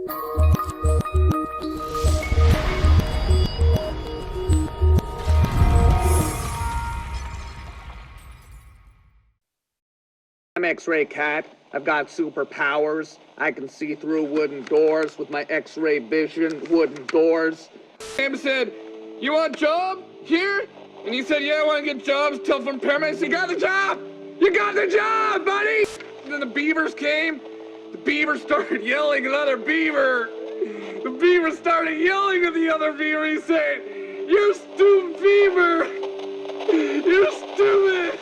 I'm X-Ray Cat. I've got superpowers. I can see through wooden doors with my X-ray vision, wooden doors. Sam said, "You want a job here?" And he said, "Yeah, I want to get jobs." Till from paramedics, "You got the job! You got the job, buddy!" And then the beavers came. The beaver started yelling at another beaver. The beaver started yelling at the other beaver. He said, "You stupid beaver! You're stupid!"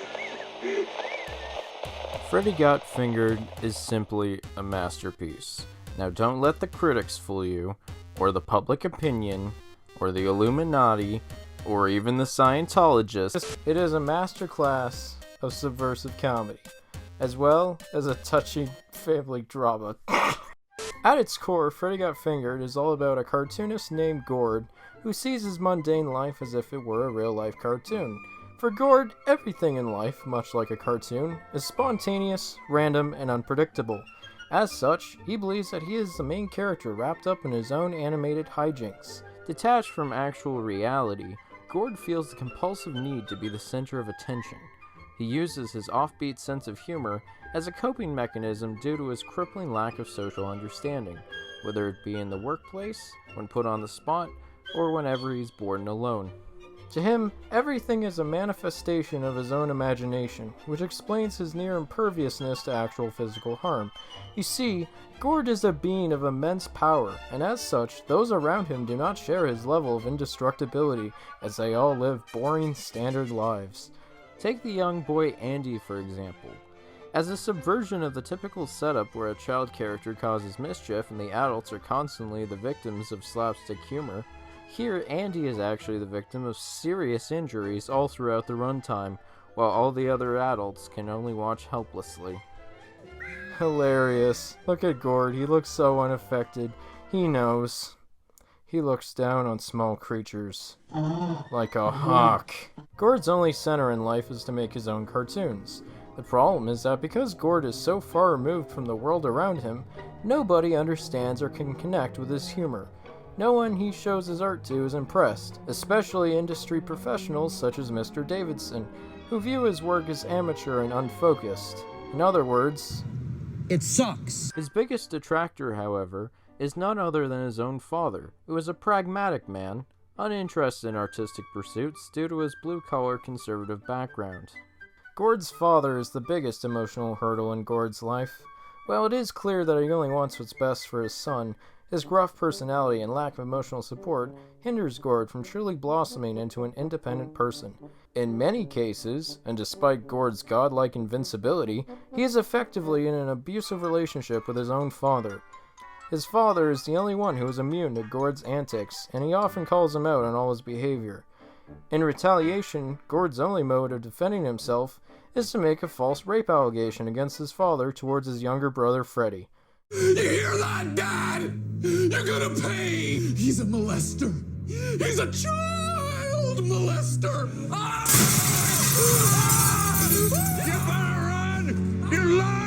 Freddy Got Fingered is simply a masterpiece. Now don't let the critics fool you, or the public opinion, or the Illuminati, or even the Scientologists. It is a masterclass of subversive comedy, as well as a touching family drama. At its core, Freddy Got Fingered is all about a cartoonist named Gord who sees his mundane life as if it were a real-life cartoon. For Gord, everything in life, much like a cartoon, is spontaneous, random, and unpredictable. As such, he believes that he is the main character wrapped up in his own animated hijinks. Detached from actual reality, Gord feels the compulsive need to be the center of attention. He uses his offbeat sense of humor as a coping mechanism due to his crippling lack of social understanding, whether it be in the workplace, when put on the spot, or whenever he's bored and alone. To him, everything is a manifestation of his own imagination, which explains his near imperviousness to actual physical harm. You see, Gord is a being of immense power, and as such, those around him do not share his level of indestructibility, as they all live boring, standard lives. Take the young boy Andy, for example. As a subversion of the typical setup where a child character causes mischief and the adults are constantly the victims of slapstick humor, here, Andy is actually the victim of serious injuries all throughout the runtime, while all the other adults can only watch helplessly. Hilarious. Look at Gord, he looks so unaffected. He knows. He looks down on small creatures. Like a hawk. Gord's only center in life is to make his own cartoons. The problem is that because Gord is so far removed from the world around him, nobody understands or can connect with his humor. No one he shows his art to is impressed, especially industry professionals such as Mr. Davidson, who view his work as amateur and unfocused. In other words, it sucks. His biggest detractor, however, is none other than his own father, who is a pragmatic man, uninterested in artistic pursuits due to his blue-collar conservative background. Gord's father is the biggest emotional hurdle in Gord's life. While it is clear that he only wants what's best for his son, his gruff personality and lack of emotional support hinders Gord from truly blossoming into an independent person. In many cases, and despite Gord's godlike invincibility, he is effectively in an abusive relationship with his own father. His father is the only one who is immune to Gord's antics, and he often calls him out on all his behavior. In retaliation, Gord's only mode of defending himself is to make a false rape allegation against his father towards his younger brother Freddy. You hear that, Dad? You're gonna pay! He's a molester! He's a child molester! Ah! Ah! You better run! You liar!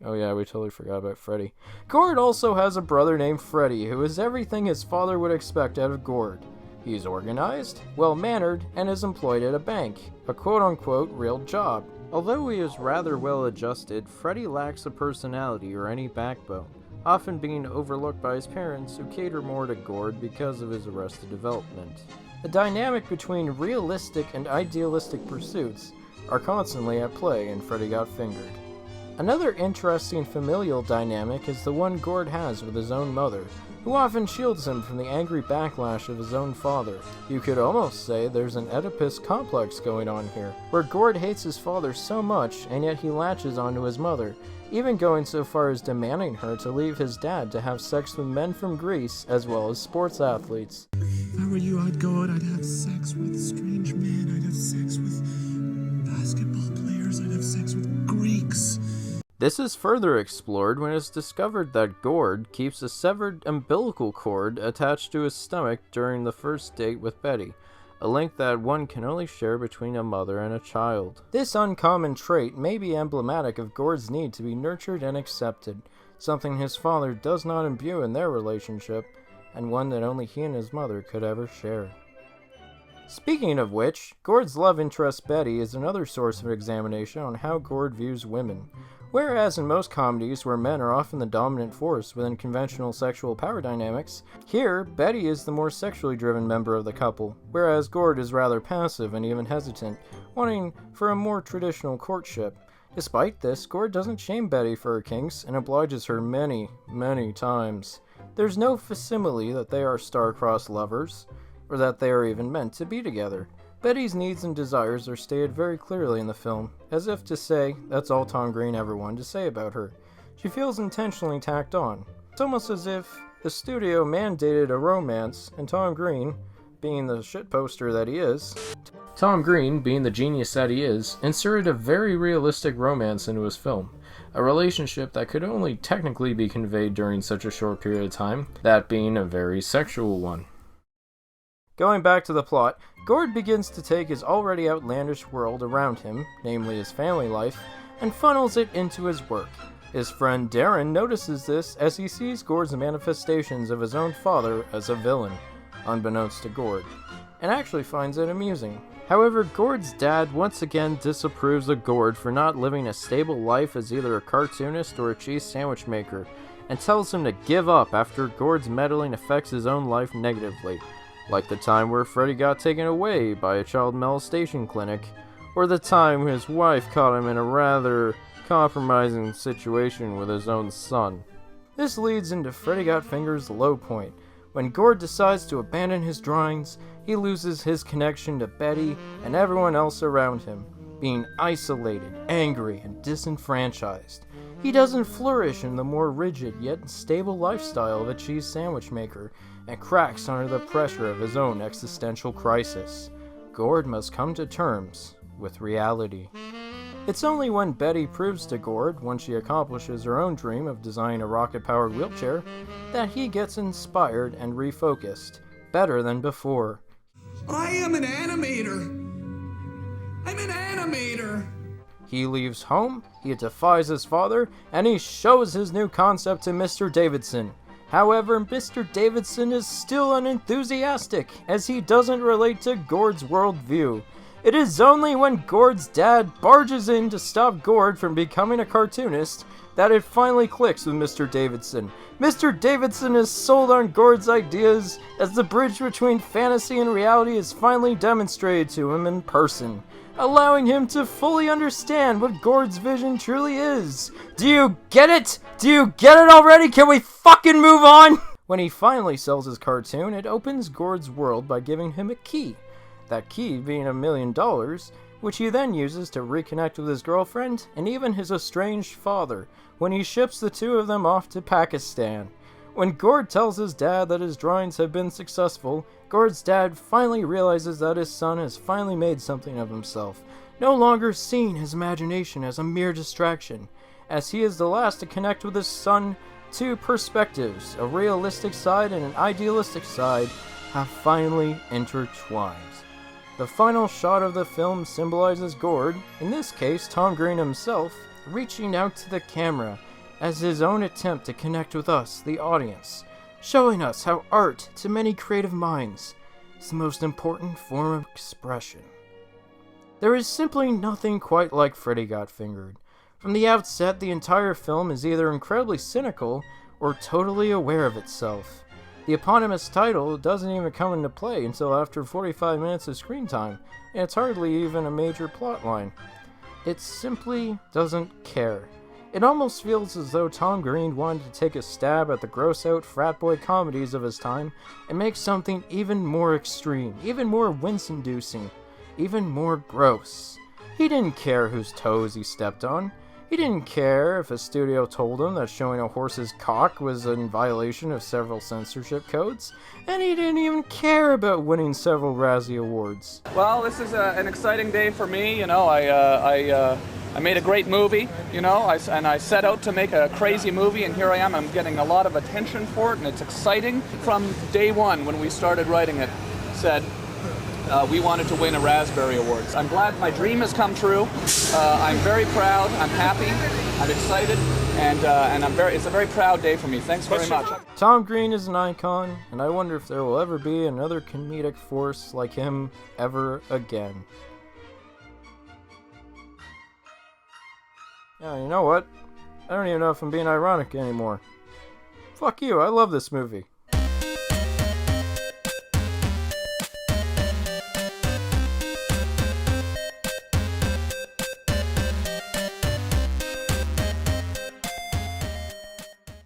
Oh yeah, we totally forgot about Freddy. Gord also has a brother named Freddy, who is everything his father would expect out of Gord. He's organized, well-mannered, and is employed at a bank, a quote-unquote real job. Although he is rather well-adjusted, Freddy lacks a personality or any backbone, often being overlooked by his parents who cater more to Gord because of his arrested development. The dynamic between realistic and idealistic pursuits are constantly at play in Freddy Got Fingered. Another interesting familial dynamic is the one Gord has with his own mother, who often shields him from the angry backlash of his own father. You could almost say there's an Oedipus complex going on here, where Gord hates his father so much and yet he latches onto his mother, even going so far as demanding her to leave his dad to have sex with men from Greece as well as sports athletes. If I were you, I'd go out, I'd have sex with strange men, I'd have sex with basketball players, I'd have sex with Greeks. This is further explored when it's discovered that Gord keeps a severed umbilical cord attached to his stomach during the first date with Betty, a link that one can only share between a mother and a child. This uncommon trait may be emblematic of Gord's need to be nurtured and accepted. something his father does not imbue in their relationship, and one that only he and his mother could ever share. Speaking of which, Gord's love interest Betty is another source of examination on how Gord views women. Whereas in most comedies where men are often the dominant force within conventional sexual power dynamics, here Betty is the more sexually driven member of the couple, whereas Gord is rather passive and even hesitant, wanting for a more traditional courtship. Despite this, Gord doesn't shame Betty for her kinks and obliges her many, many times. There's no facsimile that they are star-crossed lovers, or that they are even meant to be together. Betty's needs and desires are stated very clearly in the film, as if to say, that's all Tom Green ever wanted to say about her. She feels intentionally tacked on. It's almost as if the studio mandated a romance, and Tom Green, being the shitposter that he is, Tom Green, being the genius that he is, inserted a very realistic romance into his film. A relationship that could only technically be conveyed during such a short period of time, that being a very sexual one. Going back to the plot, Gord begins to take his already outlandish world around him, namely his family life, and funnels it into his work. His friend Darren notices this as he sees Gord's manifestations of his own father as a villain, unbeknownst to Gord, and actually finds it amusing. However, Gord's dad once again disapproves of Gord for not living a stable life as either a cartoonist or a cheese sandwich maker, and tells him to give up after Gord's meddling affects his own life negatively. Like the time where Freddy got taken away by a child molestation clinic, or the time his wife caught him in a rather compromising situation with his own son. This leads into Freddy Got Finger's low point. When Gord decides to abandon his drawings, he loses his connection to Betty and everyone else around him, being isolated, angry, and disenfranchised. He doesn't flourish in the more rigid yet stable lifestyle of a cheese sandwich maker, and cracks under the pressure of his own existential crisis. Gord must come to terms with reality. It's only when Betty proves to Gord, once she accomplishes her own dream of designing a rocket-powered wheelchair, that he gets inspired and refocused, better than before. I am an animator. I'm an animator. He leaves home, he defies his father, and he shows his new concept to Mr. Davidson. However, Mr. Davidson is still unenthusiastic, as he doesn't relate to Gord's worldview. It is only when Gord's dad barges in to stop Gord from becoming a cartoonist that it finally clicks with Mr. Davidson. Mr. Davidson is sold on Gord's ideas as the bridge between fantasy and reality is finally demonstrated to him in person, allowing him to fully understand what Gord's vision truly is. Do you get it? Do you get it already? Can we fucking move on? When he finally sells his cartoon, it opens Gord's world by giving him a key. That key being $1 million, which he then uses to reconnect with his girlfriend and even his estranged father when he ships the two of them off to Pakistan. When Gord tells his dad that his drawings have been successful, Gord's dad finally realizes that his son has finally made something of himself, no longer seeing his imagination as a mere distraction. As he is the last to connect with his son, two perspectives, a realistic side and an idealistic side, have finally intertwined. The final shot of the film symbolizes Gord, in this case Tom Green himself, reaching out to the camera as his own attempt to connect with us, the audience, showing us how art, to many creative minds, is the most important form of expression. There is simply nothing quite like Freddy Got Fingered. From the outset, the entire film is either incredibly cynical or totally aware of itself. The eponymous title doesn't even come into play until after 45 minutes of screen time, and it's hardly even a major plot line. It simply doesn't care. It almost feels as though Tom Green wanted to take a stab at the gross-out frat boy comedies of his time and make something even more extreme, even more wince-inducing, even more gross. He didn't care whose toes he stepped on. He didn't care if a studio told him that showing a horse's cock was in violation of several censorship codes, and he didn't even care about winning several Razzie Awards. Well, this is an exciting day for me. You know, I made a great movie, you know, and I set out to make a crazy movie, and here I am. I'm getting a lot of attention for it, and it's exciting. From day one, when we started writing it, said we wanted to win a Raspberry Awards. I'm glad my dream has come true. I'm very proud, I'm happy, I'm excited, and it's a very proud day for me. Thanks very much. Tom Green is an icon, and I wonder if there will ever be another comedic force like him ever again. Yeah, you know what? I don't even know if I'm being ironic anymore. Fuck you, I love this movie.